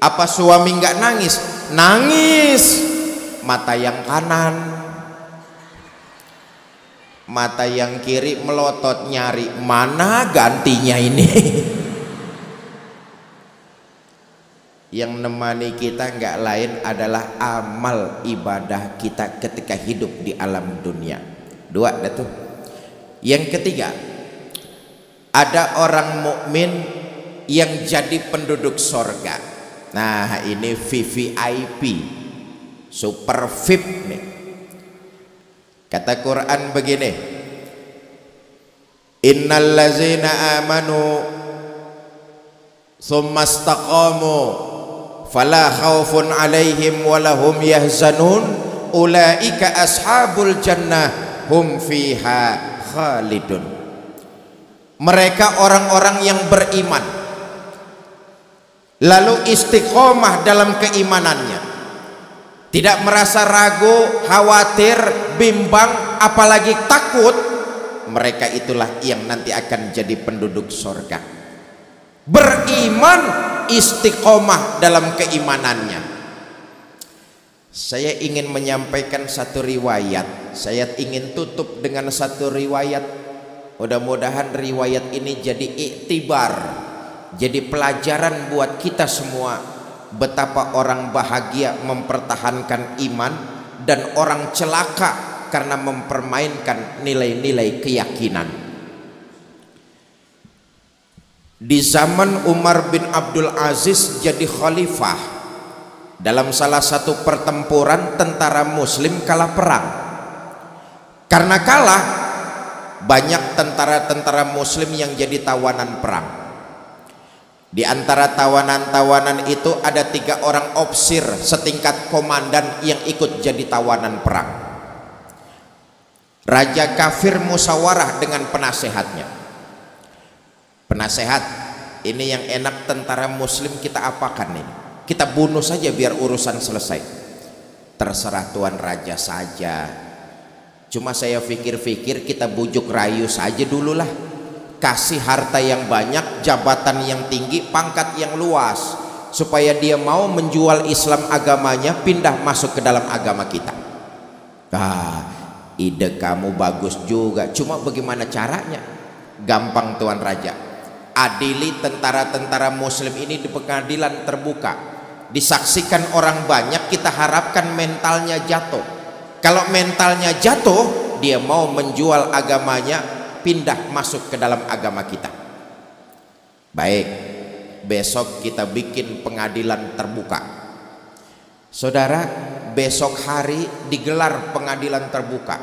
Apa suami nggak nangis? Nangis. Mata yang kanan, mata yang kiri melotot nyari mana gantinya ini. Yang nemani kita nggak lain adalah amal ibadah kita ketika hidup di alam dunia. 2 dah tuh. Yang ketiga, ada orang mukmin yang jadi penduduk sorga. Nah ini VVIP, super VIP nih. Kata Quran begini, innal ladzina amanu tsumma istaqamu fala khaufun alaihim walahum yahzanun ulaika ashabul jannah hum fiha khalidun. Mereka orang-orang yang beriman lalu istiqomah dalam keimanannya, tidak merasa ragu, khawatir, bimbang, apalagi takut, mereka itulah yang nanti akan jadi penduduk sorga. Beriman, istiqomah dalam keimanannya. Saya ingin menyampaikan satu riwayat, saya ingin tutup dengan satu riwayat. Mudah-mudahan riwayat ini jadi iktibar, jadi pelajaran buat kita semua, betapa orang bahagia mempertahankan iman dan orang celaka karena mempermainkan nilai-nilai keyakinan. Di zaman Umar bin Abdul Aziz jadi khalifah, dalam salah satu pertempuran tentara muslim kalah perang. Karena kalah, banyak tentara-tentara muslim yang jadi tawanan perang. Di antara tawanan-tawanan itu ada 3 orang opsir setingkat komandan yang ikut jadi tawanan perang. Raja kafir musyawarah dengan penasehatnya. Penasehat, ini yang enak tentara muslim kita apakan ini? Kita bunuh saja biar urusan selesai. Terserah Tuan Raja saja. Cuma saya pikir-pikir kita bujuk rayu saja dululah. Kasih harta yang banyak, jabatan yang tinggi, pangkat yang luas, supaya dia mau menjual Islam agamanya, pindah masuk ke dalam agama kita. Ide kamu bagus juga, cuma bagaimana caranya? Gampang Tuan Raja. Adili tentara-tentara muslim ini di pengadilan terbuka, disaksikan orang banyak, kita harapkan mentalnya jatuh. Kalau mentalnya jatuh, dia mau menjual agamanya, pindah masuk ke dalam agama kita. Baik, besok kita bikin pengadilan terbuka. Saudara, besok hari digelar pengadilan terbuka.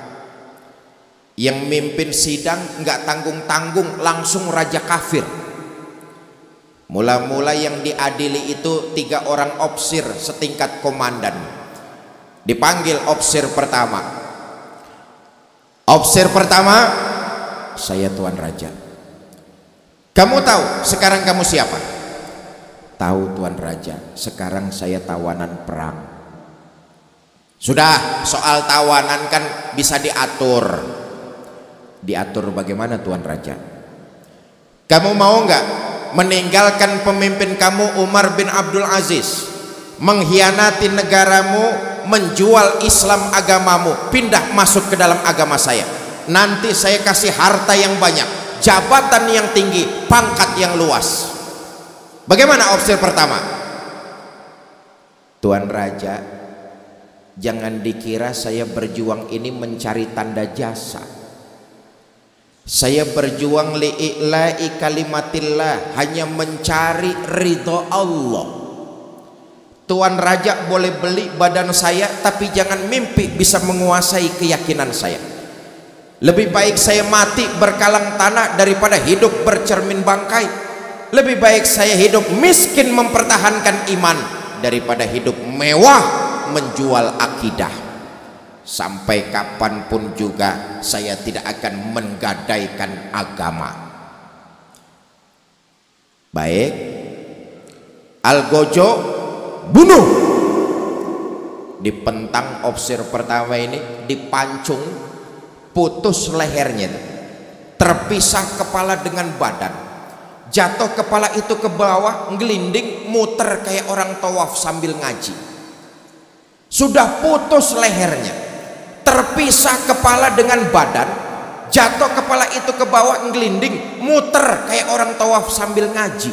Yang mimpin sidang nggak tanggung-tanggung, langsung raja kafir. Mula-mula yang diadili itu 3 orang opsir setingkat komandan. Dipanggil opsir pertama. Opsir pertama, saya Tuan Raja. Kamu tahu sekarang kamu siapa? Tahu Tuan Raja, sekarang saya tawanan perang. Sudah, soal tawanan kan bisa diatur. Diatur bagaimana Tuan Raja? Kamu mau nggak meninggalkan pemimpin kamu Umar bin Abdul Aziz, mengkhianati negaramu, menjual Islam agamamu, pindah masuk ke dalam agama saya? Nanti saya kasih harta yang banyak, jabatan yang tinggi, pangkat yang luas. Bagaimana opsi pertama? Tuan Raja, jangan dikira saya berjuang ini mencari tanda jasa. Saya berjuang li'i'la'i kalimatillah, hanya mencari ridho Allah. Tuan Raja boleh beli badan saya, tapi jangan mimpi bisa menguasai keyakinan saya. Lebih baik saya mati berkalang tanah daripada hidup bercermin bangkai. Lebih baik saya hidup miskin mempertahankan iman daripada hidup mewah menjual akidah. Sampai kapanpun juga saya tidak akan menggadaikan agama. Baik, Algojo bunuh. Dipentang opsir pertama ini, dipancung, putus lehernya, terpisah kepala dengan badan, jatuh kepala itu ke bawah, ngelinding, muter kayak orang tawaf sambil ngaji. Sudah putus lehernya, terpisah kepala dengan badan, jatuh kepala itu ke bawah, ngelinding, muter kayak orang tawaf sambil ngaji.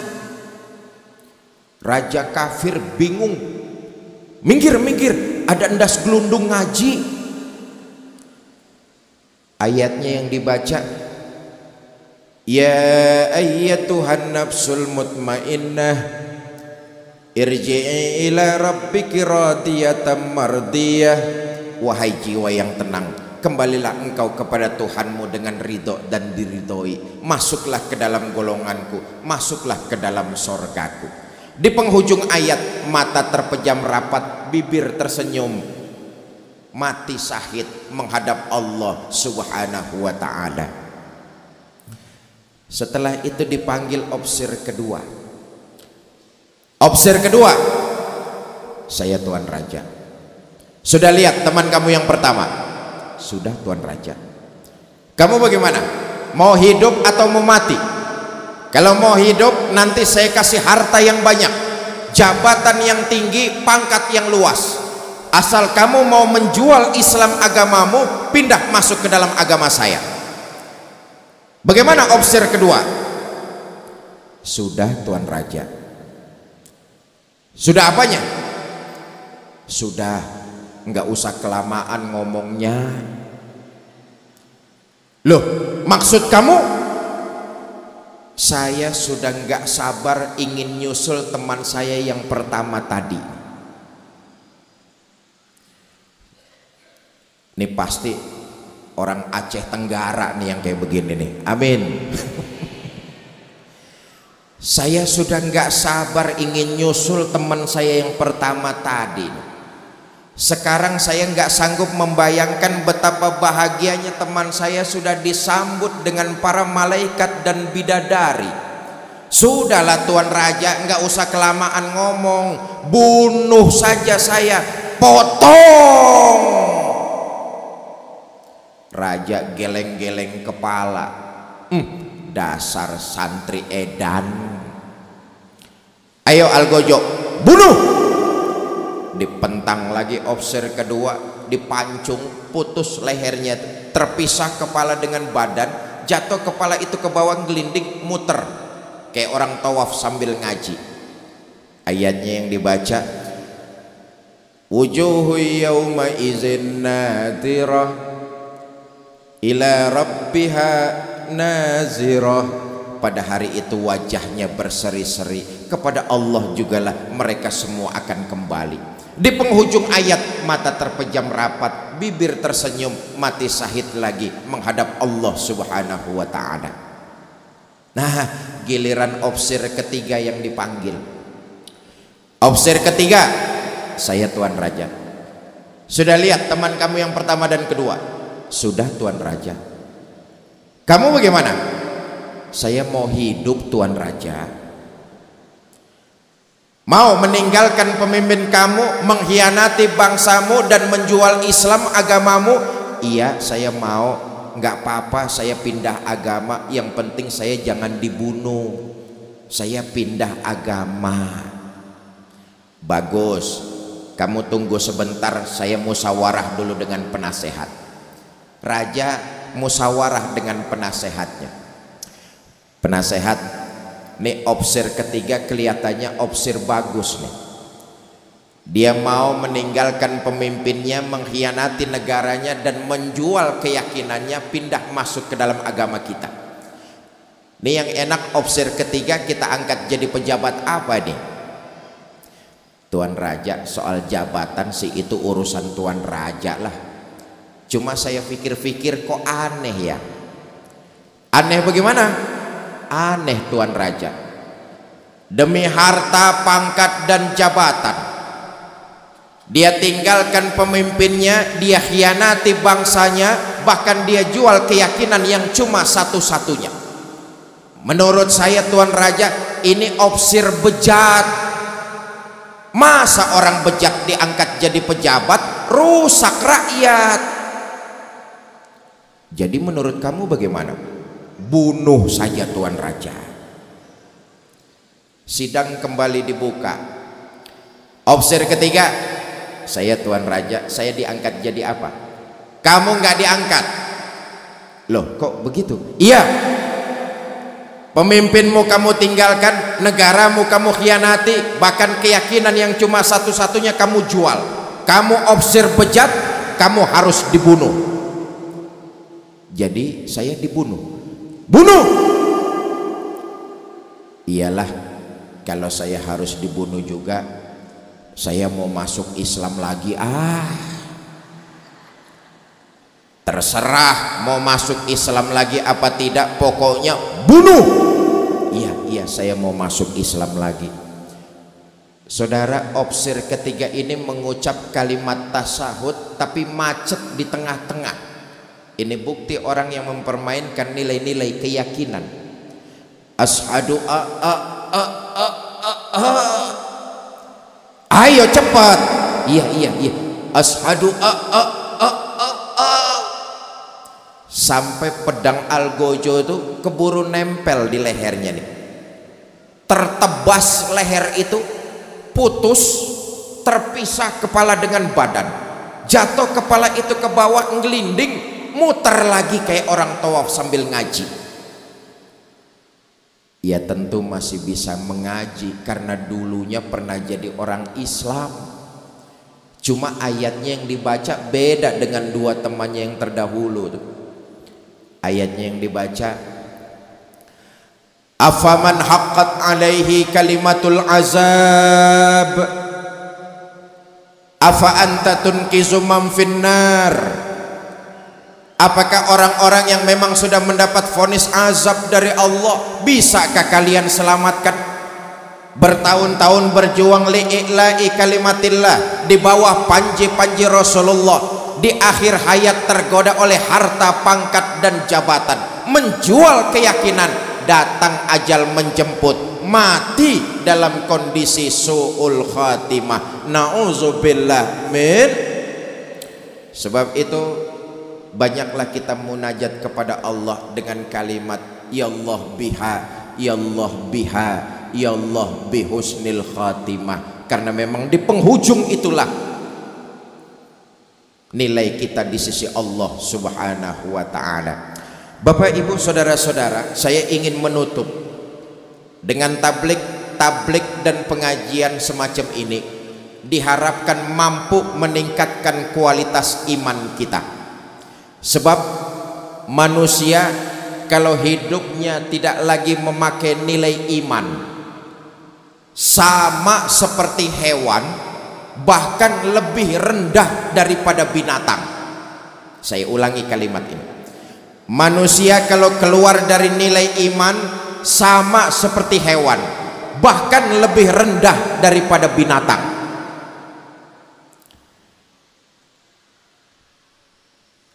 Raja kafir bingung, minggir, ada endas gelundung ngaji. Ayatnya yang dibaca, ya ayyatuhan nafsul mutmainnah irji'i ila rabbiki radiyatan mardiyah. Wahai jiwa yang tenang, kembalilah engkau kepada Tuhanmu dengan ridho dan diridhoi. Masuklah ke dalam golonganku, masuklah ke dalam sorgaku. Di penghujung ayat, mata terpejam rapat, bibir tersenyum, mati syahid menghadap Allah subhanahu wa ta'ala. Setelah itu dipanggil opsir kedua. Opsir kedua, saya Tuan Raja. Sudah lihat teman kamu yang pertama? Sudah Tuan Raja. Kamu bagaimana? Mau hidup atau mau mati? Kalau mau hidup, nanti saya kasih harta yang banyak, jabatan yang tinggi, pangkat yang luas. Asal kamu mau menjual Islam agamamu, pindah masuk ke dalam agama saya. Bagaimana opsi kedua? Sudah Tuan Raja. Sudah apanya? Sudah, nggak usah kelamaan ngomongnya. Loh, maksud kamu? Saya sudah nggak sabar ingin nyusul teman saya yang pertama tadi. Ini pasti orang Aceh Tenggara nih yang kayak begini nih. Amin. Saya sudah nggak sabar ingin nyusul teman saya yang pertama tadi. Sekarang saya nggak sanggup membayangkan betapa bahagianya teman saya sudah disambut dengan para malaikat dan bidadari. Sudahlah Tuan Raja, nggak usah kelamaan ngomong, bunuh saja saya, potong. Raja geleng-geleng kepala. Dasar santri edan. Ayo Algojo, bunuh. Dipentang lagi officer kedua, dipancung, putus lehernya, terpisah kepala dengan badan, jatuh kepala itu ke bawah, gelinding, muter kayak orang tawaf sambil ngaji. Ayatnya yang dibaca, wujuhu yawma izin nadirah ila rabbiha nazirah. Pada hari itu wajahnya berseri-seri, kepada Allah jugalah mereka semua akan kembali. Di penghujung ayat, mata terpejam rapat, bibir tersenyum, mati syahid lagi menghadap Allah Subhanahu wa ta'ala. Nah, giliran officer ketiga yang dipanggil. Officer ketiga, saya Tuan Raja. Sudah lihat teman kamu yang pertama dan kedua? Sudah Tuan Raja. Kamu bagaimana? Saya mau hidup Tuan Raja. Mau meninggalkan pemimpin kamu, mengkhianati bangsamu dan menjual Islam agamamu? Iya, saya mau. Nggak apa-apa, saya pindah agama. Yang penting saya jangan dibunuh. Saya pindah agama. Bagus. Kamu tunggu sebentar, saya musyawarah dulu dengan penasehat. Raja musyawarah dengan penasehatnya. Penasehat, nih officer ketiga kelihatannya officer bagus nih. Dia mau meninggalkan pemimpinnya, mengkhianati negaranya dan menjual keyakinannya, pindah masuk ke dalam agama kita. Nih yang enak officer ketiga kita angkat jadi pejabat apa nih? Tuan Raja, soal jabatan sih itu urusan Tuan Raja lah. Cuma saya pikir-pikir kok aneh ya. Aneh bagaimana? Aneh Tuan Raja. Demi harta, pangkat dan jabatan, dia tinggalkan pemimpinnya, dia khianati bangsanya, bahkan dia jual keyakinan yang cuma satu-satunya. Menurut saya Tuan Raja, ini officer bejat. Masa orang bejat diangkat jadi pejabat, rusak rakyat. Jadi menurut kamu bagaimana? Bunuh saja Tuan Raja. Sidang kembali dibuka. Officer ketiga, saya Tuan Raja, saya diangkat jadi apa? Kamu nggak diangkat. Loh kok begitu? Iya, pemimpinmu kamu tinggalkan, negaramu kamu khianati, bahkan keyakinan yang cuma satu-satunya kamu jual. Kamu officer bejat, kamu harus dibunuh. Jadi saya dibunuh. Bunuh. Iyalah, kalau saya harus dibunuh juga, saya mau masuk Islam lagi. Terserah mau masuk Islam lagi apa tidak, pokoknya bunuh. Iya, saya mau masuk Islam lagi. Saudara, officer ketiga ini mengucap kalimat tasahud tapi macet di tengah-tengah. Ini bukti orang yang mempermainkan nilai-nilai keyakinan. Asyhadu ayo cepat. Iya. Asyhadu sampai pedang Algojo itu keburu nempel di lehernya nih. Tertebas leher itu, putus, terpisah kepala dengan badan. Jatuh kepala itu ke bawah, ngelinding, muter lagi kayak orang tawaf sambil ngaji. Ya tentu masih bisa mengaji karena dulunya pernah jadi orang Islam. Cuma ayatnya yang dibaca beda dengan dua temannya yang terdahulu tuh. Ayatnya yang dibaca, afaman haqqat alaihi kalimatul azab afa anta tunqizu man finnar. Apakah orang-orang yang memang sudah mendapat vonis azab dari Allah, bisakah kalian selamatkan? Bertahun-tahun berjuang li'i'la'i kalimatillah di bawah panji-panji Rasulullah, di akhir hayat tergoda oleh harta, pangkat dan jabatan, menjual keyakinan, datang ajal menjemput, mati dalam kondisi su'ul khatimah. Na'udzubillah min. Sebab itu banyaklah kita munajat kepada Allah dengan kalimat ya Allah biha, ya Allah biha, ya Allah bihusnil khatimah. Karena memang di penghujung itulah nilai kita di sisi Allah subhanahu wa ta'ala. Bapak ibu saudara-saudara, saya ingin menutup dengan tablik dan pengajian semacam ini diharapkan mampu meningkatkan kualitas iman kita. Sebab manusia kalau hidupnya tidak lagi memakai nilai iman, sama seperti hewan, bahkan lebih rendah daripada binatang. Saya ulangi kalimat ini. Manusia kalau keluar dari nilai iman sama seperti hewan, bahkan lebih rendah daripada binatang.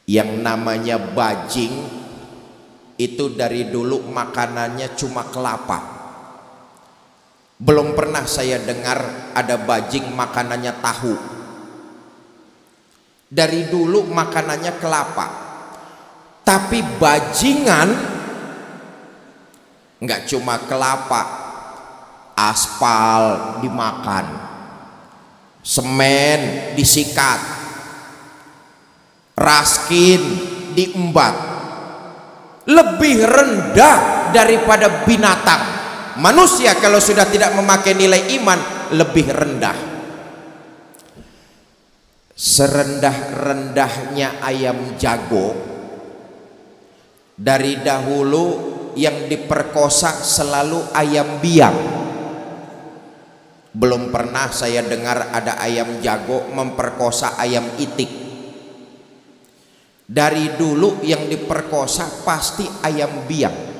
Yang namanya bajing itu dari dulu makanannya cuma kelapa. Belum pernah saya dengar ada bajing makanannya tahu. Dari dulu makanannya kelapa. Tapi bajingan nggak cuma kelapa, aspal dimakan, semen disikat, raskin diembat. Lebih rendah daripada binatang. Manusia kalau sudah tidak memakai nilai iman lebih rendah. Serendah-rendahnya ayam jago, dari dahulu yang diperkosa selalu ayam biang. Belum pernah saya dengar ada ayam jago memperkosa ayam itik. Dari dulu yang diperkosa pasti ayam biang.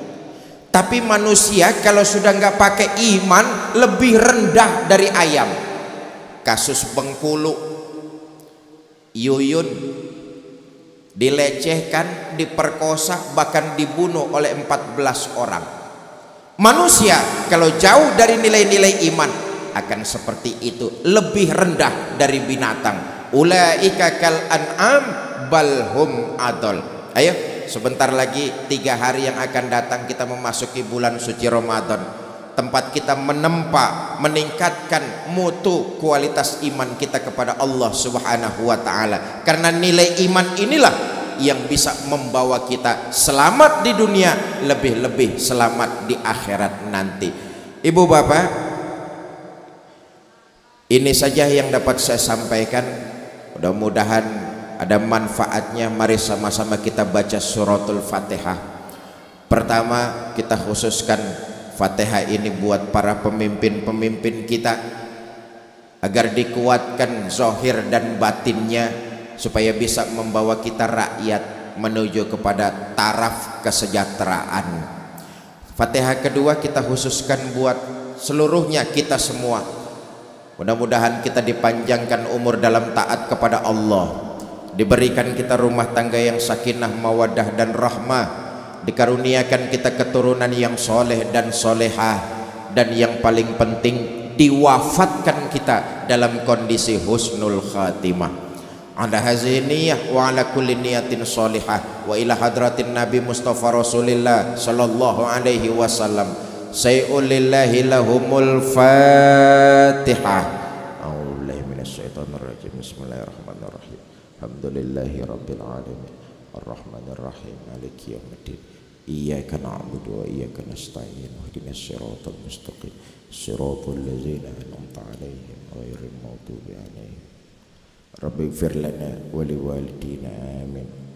Tapi manusia kalau sudah nggak pakai iman lebih rendah dari ayam. Kasus Bengkulu, Yuyun dilecehkan, diperkosa, bahkan dibunuh oleh 14 orang. Manusia kalau jauh dari nilai-nilai iman akan seperti itu, lebih rendah dari binatang. Ulaika kal an'am balhum adol. Ayo, sebentar lagi 3 hari yang akan datang kita memasuki bulan suci Ramadan. Tempat kita menempa, meningkatkan mutu kualitas iman kita kepada Allah subhanahu wa ta'ala. Karena nilai iman inilah yang bisa membawa kita selamat di dunia, lebih-lebih selamat di akhirat nanti. Ibu bapak, ini saja yang dapat saya sampaikan. Mudah-mudahan ada manfaatnya. Mari sama-sama kita baca suratul Fatihah. Pertama, kita khususkan Fatihah ini buat para pemimpin-pemimpin kita, agar dikuatkan zahir dan batinnya, supaya bisa membawa kita rakyat menuju kepada taraf kesejahteraan. Fatihah kedua kita khususkan buat seluruhnya kita semua. Mudah-mudahan kita dipanjangkan umur dalam taat kepada Allah, diberikan kita rumah tangga yang sakinah, mawaddah dan rahmah, dikaruniakan kita keturunan yang soleh dan solehah, dan yang paling penting diwafatkan kita dalam kondisi husnul khatimah. Ala haziniyah wa ala kulli niyatin solihah wa ila hadratin Nabi Mustafa Rasulillah sallallahu alaihi wasallam. Sayulillahi lahumul Fatihah. A'udzubillahi minasyaitonir rajim. Bismillahirrahmanirrahim. Alhamdulillahi rabbil alamin. Ar-Rahmanir Rahim. Maliki yaumiddin. Iyyaka na'budu wa iyyaka nasta'in. Ihdinas siratal mustaqim. Siratal ladzina an'amta 'alaihim ghairil maghdubi 'alaihim. Rabbighfir lana wa liwalidina. Amin.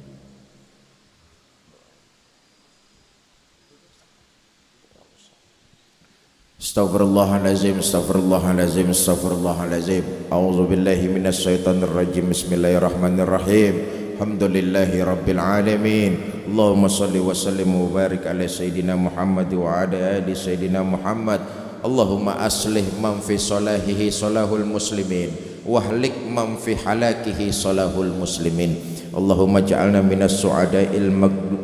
Astaghfirullahalazim, astaghfirullahalazim, astaghfirullahalazim. A'udzu billahi minasyaitonir rajim. Bismillahirrahmanirrahim. Alhamdulillahi rabbil alamin. Allahumma shalli wa sallim wa barik ala sayidina Muhammad wa ala ali sayidina Muhammad. Allahumma aslih man fi salahihi salahul muslimin wahlik man fi halakihi salahul muslimin. Allahumma ja'alna minas su'ada'il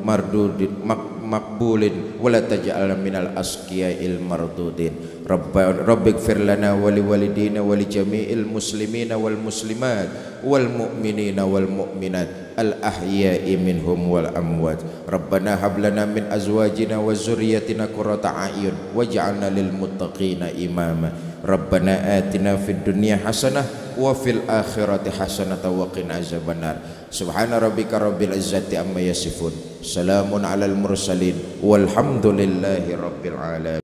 mardudin maqbulin wa la taj'alna minal asqiya'il mardudin. Rabbighfir lana wa liwalidina wa li jami'il muslimina wal muslimat wal mu'minina wal mu'minat al ahya'i minhum wal amwat. Rabbana hab lana min azwajina wa zurriyyatina qurrata a'yun waj'alna lil muttaqina imama. Rabbana atina fid dunya hasanah wa fil akhirati hasanah wa qina azabannar. Subhana rabbika rabbil izzati amma yasifun. Salamun alal mursalin walhamdulillahi rabbil alamin.